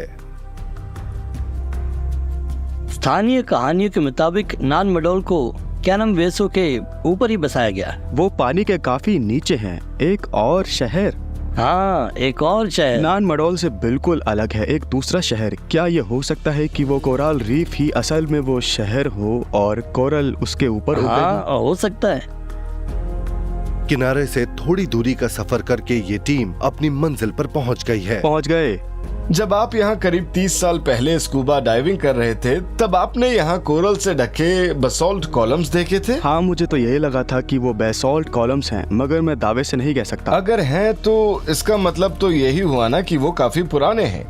स्थानीय कहानियों के मुताबिक नान मडोल को कैनम वेसो के ऊपर ही बसाया गया। वो पानी के काफी नीचे हैं। एक और शहर? हाँ, एक और शहर नान मडोल से बिल्कुल अलग है, एक दूसरा शहर। क्या ये हो सकता है कि वो कोरल रीफ ही असल में वो शहर हो और कोरल उसके ऊपर उगे हाँ, हो सकता है। किनारे से थोड़ी दूरी का सफर करके ये टीम अपनी मंजिल पर पहुंच गई है। पहुंच गए। जब आप यहाँ करीब 30 साल पहले स्कूबा डाइविंग कर रहे थे, तब आपने यहाँ कोरल से ढके बसॉल्ट कॉलम्स देखे थे? हाँ, मुझे तो यही लगा था कि वो बेसॉल्ट कॉलम्स हैं, मगर मैं दावे से नहीं कह सकता। अगर हैं तो इसका मतलब तो यही हुआ ना कि वो काफी पुराने हैं,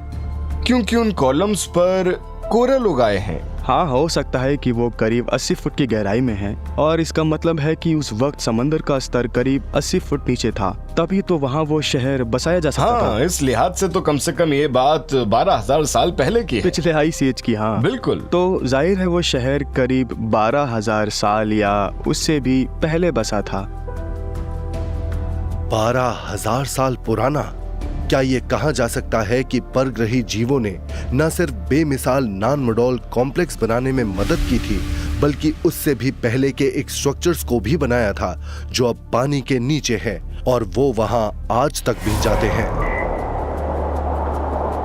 क्योंकि उन कॉलम्स पर कोरल उगाए हैं। हाँ, हो सकता है कि वो करीब 80 फुट की गहराई में है, और इसका मतलब है कि उस वक्त समंदर का स्तर करीब 80 फुट नीचे था, तभी तो वहाँ वो शहर बसाया जा सकता था। इस लिहाज से तो कम से कम ये बात 12,000 साल पहले की है। पिछले आइस एज की। हाँ बिल्कुल। तो जाहिर है वो शहर करीब 12,000 साल या उससे भी पहले बसा था। 12,000 साल पुराना? क्या ये कहा जा सकता है कि परग्रही जीवों ने न सिर्फ बेमिसाल नान मडोल कॉम्प्लेक्स बनाने में मदद की थी, बल्कि उससे भी पहले के एक स्ट्रक्चर्स को भी बनाया था जो अब पानी के नीचे है, और वो वहां आज तक भी जाते हैं।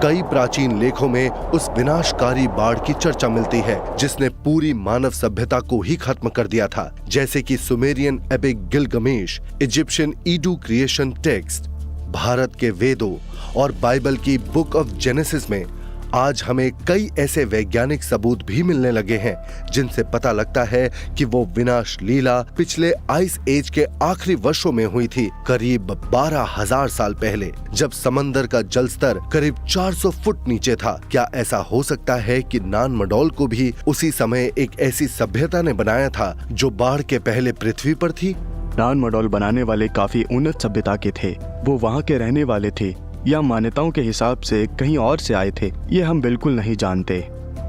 कई प्राचीन लेखों में उस विनाशकारी बाढ़ की चर्चा मिलती है जिसने पूरी मानव सभ्यता को ही खत्म कर दिया था, जैसे कि Sumerian epic Gilgamesh, Egyptian Edu creation text, Bharat के वेदों और बाइबल की बुक ऑफ जेनेसिस में आज हमें कई ऐसे वैज्ञानिक सबूत भी मिलने लगे हैं जिनसे पता लगता है कि वो विनाश लीला पिछले आइस एज के आखिरी वर्षों में हुई थी, करीब 12,000 साल पहले, जब समंदर का जल स्तर करीब 400 फुट नीचे था। क्या ऐसा हो सकता है कि नान मडोल को भी उसी समय एक ऐसी सभ्यता ने बनाया था जो बाढ़ के पहले पृथ्वी पर थी? नान मडोल बनाने वाले काफी उन्नत सभ्यता के थे। वो वहाँ के रहने वाले थे या मान्यताओं के हिसाब से कहीं और से आए थे, ये हम बिल्कुल नहीं जानते।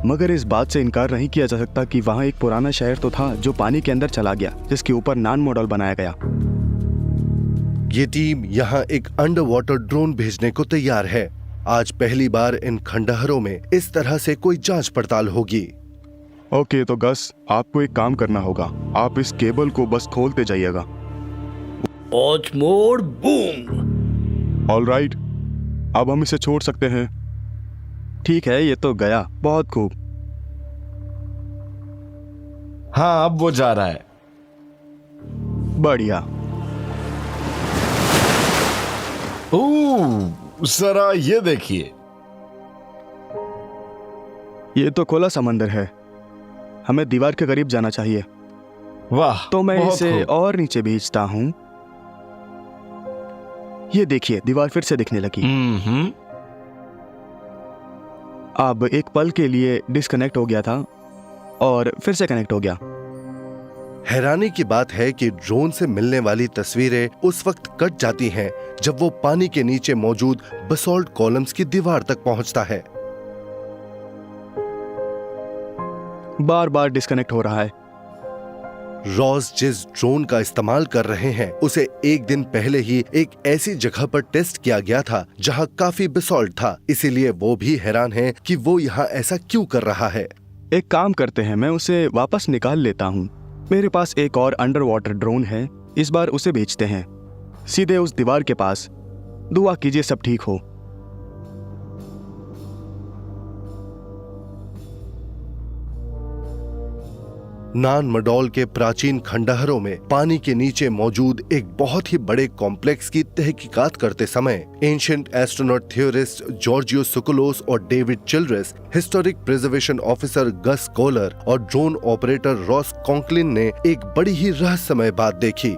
मगर इस बात से इनकार नहीं किया जा सकता कि वहाँ एक पुराना शहर तो था जो पानी के अंदर चला गया, जिसके ऊपर नान मडोल बनाया गया। ये टीम यहाँ एक अंडर वाटर ड्रोन भेजने को तैयार है। आज पहली बार इन खंडहरों में इस तरह से कोई जांच पड़ताल होगी। ओके, तो गस, आपको एक काम करना होगा। आप इस केबल को बस खोलते जाइएगा। Watch mode boom. ऑलराइट, अब हम इसे छोड़ सकते हैं। ठीक है, ये तो गया। बहुत खूब। हाँ, अब वो जा रहा है। बढ़िया। जरा ये देखिए। ये तो खुला समंदर है। हमें दीवार के करीब जाना चाहिए। वाह, तो मैं बहुत इसे खूब। और नीचे भेजता हूँ। ये देखिए, दीवार फिर से दिखने लगी। अब एक पल के लिए डिस्कनेक्ट हो गया था और फिर से कनेक्ट हो गया। हैरानी की बात है कि ड्रोन से मिलने वाली तस्वीरें उस वक्त कट जाती हैं जब वो पानी के नीचे मौजूद बसॉल्ट कॉलम्स की दीवार तक पहुंचता है। बार बार डिस्कनेक्ट हो रहा है। रॉस जिस ड्रोन का इस्तेमाल कर रहे हैं उसे एक दिन पहले ही एक ऐसी जगह पर टेस्ट किया गया था जहां काफी बसॉल्ट था, इसीलिए वो भी हैरान हैं कि वो यहाँ ऐसा क्यों कर रहा है। एक काम करते हैं, मैं उसे वापस निकाल लेता हूँ। मेरे पास एक और अंडर वाटर ड्रोन है, इस बार उसे भेजते हैं सीधे उस दीवार के पास। दुआ कीजिए सब ठीक हो। नान मडोल के प्राचीन खंडहरों में पानी के नीचे मौजूद एक बहुत ही बड़े कॉम्प्लेक्स की तहकीकात करते समय एंशिएंट एस्ट्रोनॉट थ्योरिस्ट जॉर्जियो सुकुलोस और डेविड चिल्ड्रेस, हिस्टोरिक प्रिजर्वेशन ऑफिसर गस कोलर और ड्रोन ऑपरेटर रॉस कॉन्कलिन ने एक बड़ी ही रहस्यमय बात देखी।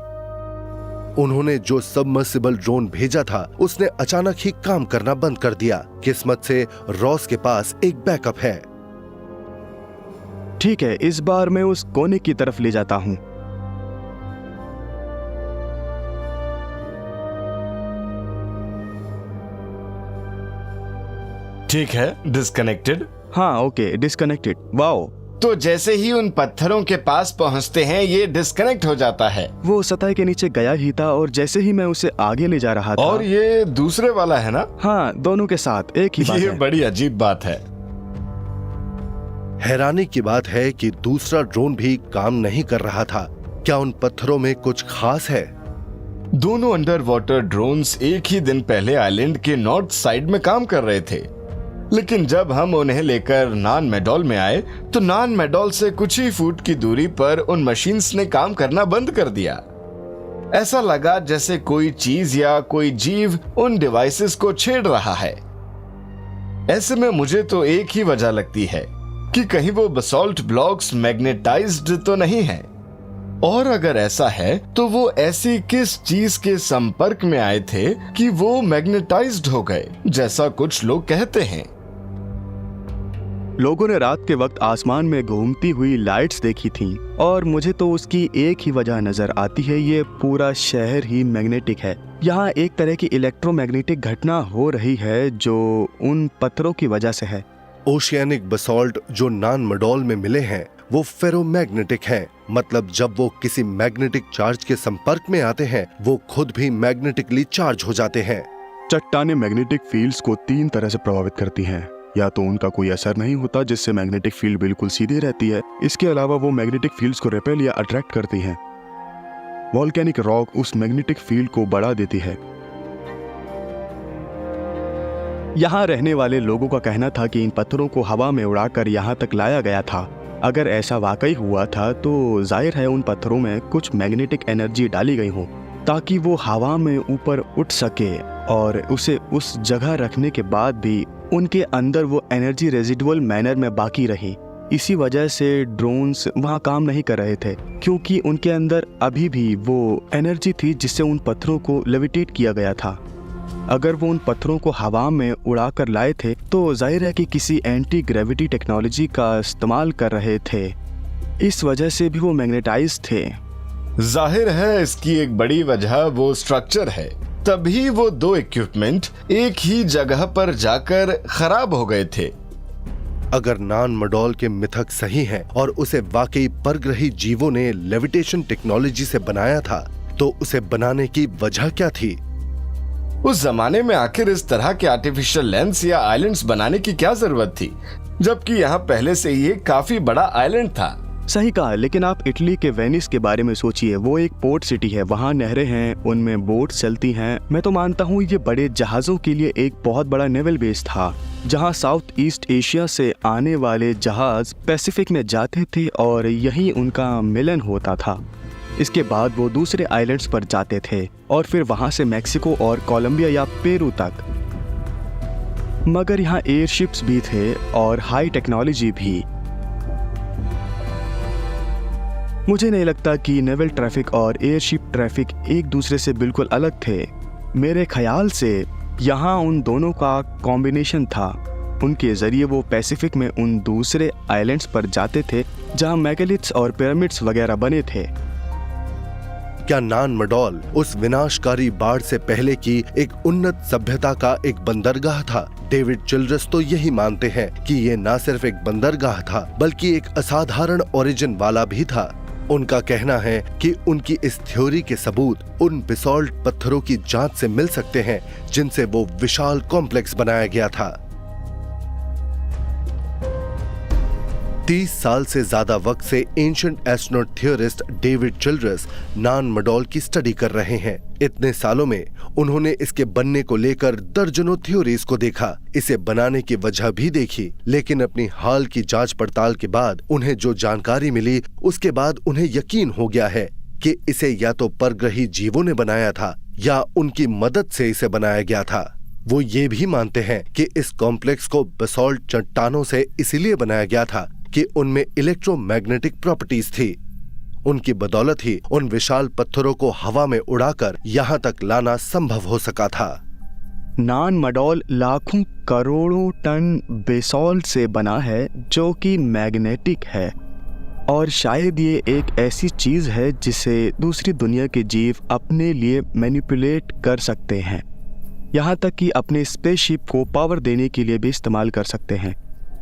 उन्होंने जो सबमर्सिबल ड्रोन भेजा था उसने अचानक ही काम करना बंद कर दिया। किस्मत से रॉस के पास एक बैकअप है। ठीक है, इस बार मैं उस कोने की तरफ ले जाता हूँ। ठीक है, डिस्कनेक्टेड। हाँ, ओके, डिस्कनेक्टेड। वाओ। तो जैसे ही उन पत्थरों के पास पहुंचते हैं ये डिस्कनेक्ट हो जाता है। वो सतह के नीचे गया ही था और जैसे ही मैं उसे आगे ले जा रहा था। और ये दूसरे वाला है ना? हाँ, दोनों के साथ एक ही बात ये है। बड़ी अजीब बात है। हैरानी की बात है कि दूसरा ड्रोन भी काम नहीं कर रहा था। क्या उन पत्थरों में कुछ खास है? दोनों अंडर वाटर ड्रोन्स एक ही दिन पहले आइलैंड के नॉर्थ साइड में काम कर रहे थे, लेकिन जब हम उन्हें लेकर नान मडोल में आए तो नान मडोल से कुछ ही फुट की दूरी पर उन मशीन्स ने काम करना बंद कर दिया। ऐसा लगा जैसे कोई चीज या कोई जीव उन डिवाइसेस को छेड़ रहा है। ऐसे में मुझे तो एक ही वजह लगती है कि कहीं वो बसॉल्ट ब्लॉक्स मैग्नेटाइज्ड तो नहीं है, और अगर ऐसा है तो वो ऐसी किस चीज के संपर्क में आए थे कि वो मैग्नेटाइज्ड हो गए, जैसा कुछ लोग कहते हैं। लोगों ने रात के वक्त आसमान में घूमती हुई लाइट्स देखी थीं और मुझे तो उसकी एक ही वजह नजर आती है, ये पूरा शहर ही मैग्नेटिक है। यहाँ एक तरह की इलेक्ट्रोमैग्नेटिक घटना हो रही है जो उन पत्थरों की वजह से है। ओशियानिक बसॉल्ट जो नान मडोल में मिले हैं वो फेरोमैग्नेटिक हैं, मतलब जब वो किसी मैग्नेटिक चार्ज के संपर्क में आते हैं वो खुद भी मैग्नेटिकली चार्ज हो जाते हैं। चट्टानें मैग्नेटिक फील्ड्स को 3 तरह से प्रभावित करती हैं। या तो उनका कोई असर नहीं होता जिससे मैग्नेटिक फील्ड बिल्कुल सीधी रहती है, इसके अलावा वो मैग्नेटिक फील्ड्स को रिपेल या अट्रैक्ट करती हैं। वॉल्केनिक रॉक उस मैग्नेटिक फील्ड को बढ़ा देती है। यहाँ रहने वाले लोगों का कहना था कि इन पत्थरों को हवा में उड़ाकर यहाँ तक लाया गया था। अगर ऐसा वाकई हुआ था तो जाहिर है उन पत्थरों में कुछ मैग्नेटिक एनर्जी डाली गई हो ताकि वो हवा में ऊपर उठ सके, और उसे उस जगह रखने के बाद भी उनके अंदर वो एनर्जी रेजिडुअल मैनर में बाकी रही। इसी वजह से ड्रोन्स वहाँ काम नहीं कर रहे थे, क्योंकि उनके अंदर अभी भी वो एनर्जी थी जिससे उन पत्थरों को लेविटेट किया गया था। अगर वो उन पत्थरों को हवा में उड़ा कर लाए थे तो जाहिर है कि किसी एंटी ग्रेविटी टेक्नोलॉजी का इस्तेमाल कर रहे थे, इस वजह से भी वो मैग्नेटाइज थे। जाहिर है इसकी एक बड़ी वजह वो स्ट्रक्चर है, तभी वो दो इक्विपमेंट एक ही जगह पर जाकर खराब हो गए थे। अगर नान मडॉल के मिथक सही हैं और उसे वाकई परग्रही जीवों ने लेविटेशन टेक्नोलॉजी से बनाया था, तो उसे बनाने की वजह क्या थी? उस जमाने में आखिर इस तरह के आर्टिफिशियल लैंड्स या आइलैंड्स बनाने की क्या जरूरत थी, जबकि यहाँ पहले से ही एक काफी बड़ा आइलैंड था। सही कहा, लेकिन आप इटली के वेनिस के बारे में सोचिए। वो एक पोर्ट सिटी है, वहाँ नहरें हैं, उनमें बोट चलती हैं। मैं तो मानता हूँ ये बड़े जहाजों के लिए एक बहुत बड़ा नेवल बेस था, जहाँ साउथ ईस्ट एशिया से आने वाले जहाज पैसिफिक में जाते थे और यहीं उनका मिलन होता था। इसके बाद वो दूसरे आइलैंड्स पर जाते थे और फिर वहाँ से मैक्सिको और कोलंबिया या पेरू तक। मगर यहाँ एयरशिप्स भी थे और हाई टेक्नोलॉजी भी। मुझे नहीं लगता कि नेवल ट्रैफिक और एयरशिप ट्रैफिक एक दूसरे से बिल्कुल अलग थे। मेरे ख्याल से यहाँ उन दोनों का कॉम्बिनेशन था। उनके जरिए वो पैसिफिक में उन दूसरे आइलैंड्स पर जाते थे जहाँ मेगालिथ्स और पिरामिड्स वगैरह बने थे। क्या नान मडॉल उस विनाशकारी बाढ़ से पहले की एक उन्नत सभ्यता का एक बंदरगाह था? डेविड चिल्ड्रेस तो यही मानते हैं कि ये न सिर्फ एक बंदरगाह था बल्कि एक असाधारण ओरिजिन वाला भी था। उनका कहना है कि उनकी इस थ्योरी के सबूत उन बेसॉल्ट पत्थरों की जांच से मिल सकते हैं जिनसे वो विशाल कॉम्प्लेक्स बनाया गया था। 30 साल से ज्यादा वक्त से एंशिएंट एस्ट्रोनॉट थियोरिस्ट डेविड चिल्ड्रेस नान मडॉल की स्टडी कर रहे हैं। इतने सालों में उन्होंने इसके बनने को लेकर दर्जनों थ्योरीज को देखा, इसे बनाने की वजह भी देखी, लेकिन अपनी हाल की जांच पड़ताल के बाद उन्हें जो जानकारी मिली उसके बाद उन्हें यकीन हो गया है कि इसे या तो परग्रही जीवों ने बनाया था या उनकी मदद से इसे बनाया गया था। वो ये भी मानते हैं कि इस कॉम्प्लेक्स को बेसॉल्ट चट्टानों से इसीलिए बनाया गया था कि उनमें इलेक्ट्रोमैग्नेटिक प्रॉपर्टीज थी। उनकी बदौलत ही उन विशाल पत्थरों को हवा में उड़ाकर यहाँ तक लाना संभव हो सका था। नान मडॉल लाखों करोड़ों टन बेसॉल्ट से बना है जो कि मैग्नेटिक है, और शायद ये एक ऐसी चीज है जिसे दूसरी दुनिया के जीव अपने लिए मैनिपुलेट कर सकते हैं, यहाँ तक कि अपने स्पेसशिप को पावर देने के लिए भी इस्तेमाल कर सकते हैं।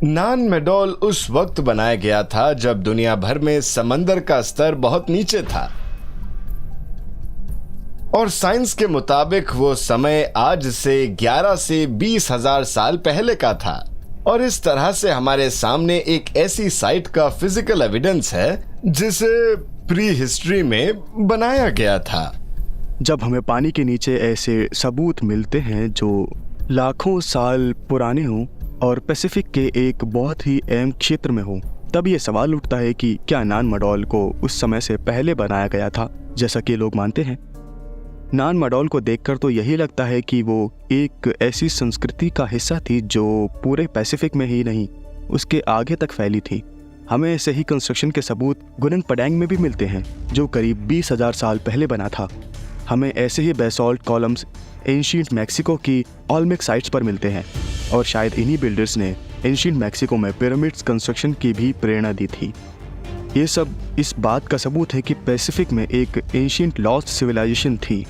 नान मडॉल उस वक्त बनाया गया था जब दुनिया भर में समंदर का स्तर बहुत नीचे था, और साइंस के मुताबिक वो समय आज से 11 से 20 हजार साल पहले का था। और इस तरह से हमारे सामने एक ऐसी साइट का फिजिकल एविडेंस है जिसे प्री हिस्ट्री में बनाया गया था। जब हमें पानी के नीचे ऐसे सबूत मिलते हैं जो लाखों साल पुराने हों और पैसिफिक के एक बहुत ही अहम क्षेत्र में हो, तब ये सवाल उठता है कि क्या नान मडॉल को उस समय से पहले बनाया गया था जैसा कि लोग मानते हैं। नान मडॉल को देखकर तो यही लगता है कि वो एक ऐसी संस्कृति का हिस्सा थी जो पूरे पैसिफिक में ही नहीं उसके आगे तक फैली थी। हमें ऐसे ही कंस्ट्रक्शन के सबूत गुनंग पडांग में भी मिलते हैं जो करीब 20,000 साल पहले बना था। हमें ऐसे ही बेसॉल्ट कॉलम्स एंशिएंट मैक्सिको की ओल्मेक साइट्स पर मिलते हैं, और शायद इन्हीं बिल्डर्स ने एंशिएंट मैक्सिको में पिरामिड्स कंस्ट्रक्शन की भी प्रेरणा दी थी। ये सब इस बात का सबूत है कि पैसिफिक में एक एंशिएंट लॉस्ट सिविलाइजेशन थी।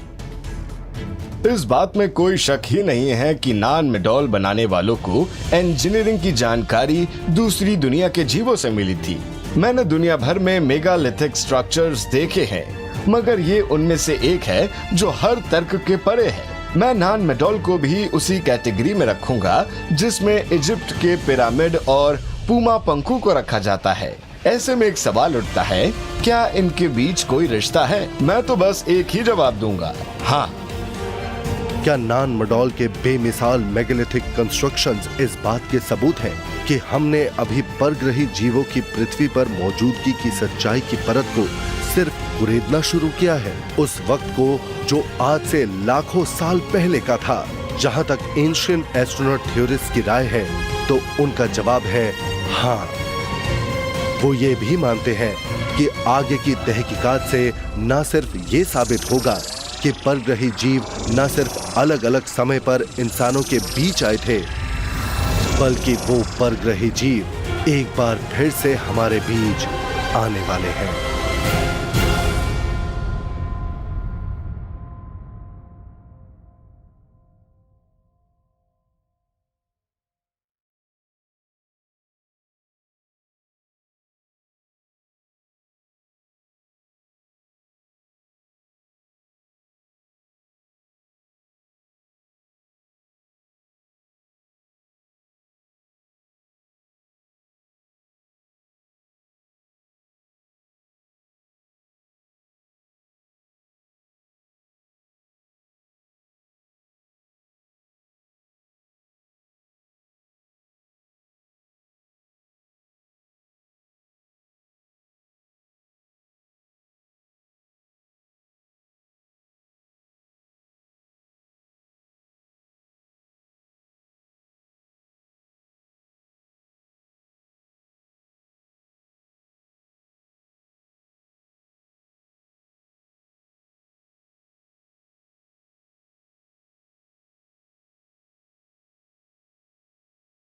इस बात में कोई शक ही नहीं है कि नान मडॉल बनाने वालों को इंजीनियरिंग की जानकारी दूसरी दुनिया के जीवों से मिली थी। मैंने दुनिया भर में मेगालिथिक स्ट्रक्चर्स देखे हैं, मगर ये उनमें से एक है जो हर तर्क के परे है। मैं नान मडॉल को भी उसी कैटेगरी में रखूंगा जिसमें इजिप्ट के पिरामिड और पूमा पंखू को रखा जाता है। ऐसे में एक सवाल उठता है, क्या इनके बीच कोई रिश्ता है? मैं तो बस एक ही जवाब दूंगा, हाँ। क्या नान मडौल के बेमिसाल मेगालिथिक कंस्ट्रक्शंस इस बात के सबूत हैं कि हमने अभी परग्रही जीवों की पृथ्वी पर मौजूदगी की सच्चाई की परत को सिर्फ कुरेदना शुरू किया है, उस वक्त को जो आज से लाखों साल पहले का था? जहां तक एंशिएंट एस्ट्रोनॉट थ्योरिस्ट की राय है तो उनका जवाब है हाँ। वो ये भी मानते हैं कि आगे की तहकीकात से न सिर्फ ये साबित होगा कि परग्रही जीव न सिर्फ अलग अलग समय पर इंसानों के बीच आए थे, बल्कि वो परग्रही जीव एक बार फिर से हमारे बीच आने वाले हैं।